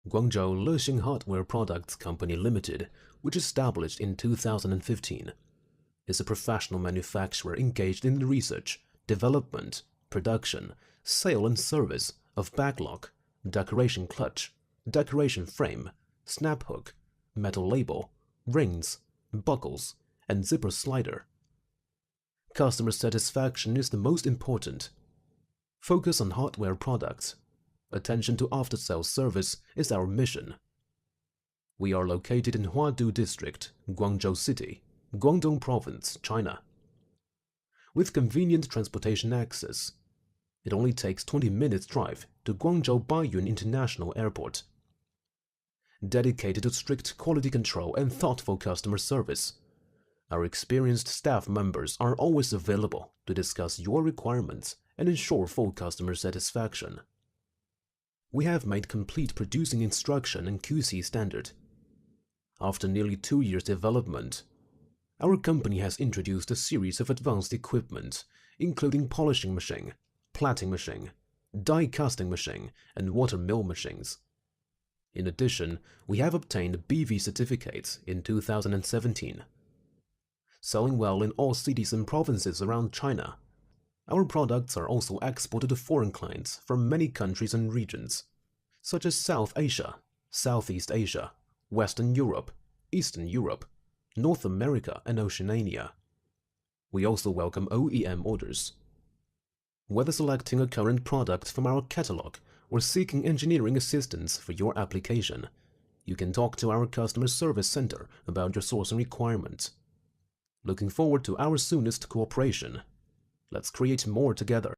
Guangzhou Lexing Hardware Products Company Limited, which established in 2015, is a professional manufacturer engaged in the research, development, production, sale and service of backlock, decoration clutch, decoration frame, snap hook, metal label, rings, buckles, and zipper slider. Customer satisfaction is the most important. Focus on hardware products. Attention to after-sales service is our mission. We are located in Huadu District, Guangzhou City, Guangdong Province, China. With convenient transportation access, it only takes 20 minutes drive to Guangzhou Baiyun International Airport. Dedicated to strict quality control and thoughtful customer service, our experienced staff members are always available to discuss your requirements and ensure full customer satisfaction. We have made complete producing instruction and QC standard. After nearly 2 years development, our company has introduced a series of advanced equipment, including polishing machine, plating machine, die casting machine, and water mill machines. In addition, we have obtained BV certificates in 2017. Selling well in all cities and provinces around China, our products are also exported to foreign clients from many countries and regions, such as South Asia, Southeast Asia, Western Europe, Eastern Europe, North America, and Oceania. We also welcome OEM orders. Whether selecting a current product from our catalog or seeking engineering assistance for your application, you can talk to our customer service center about your sourcing requirements. Looking forward to our soonest cooperation. Let's create more together.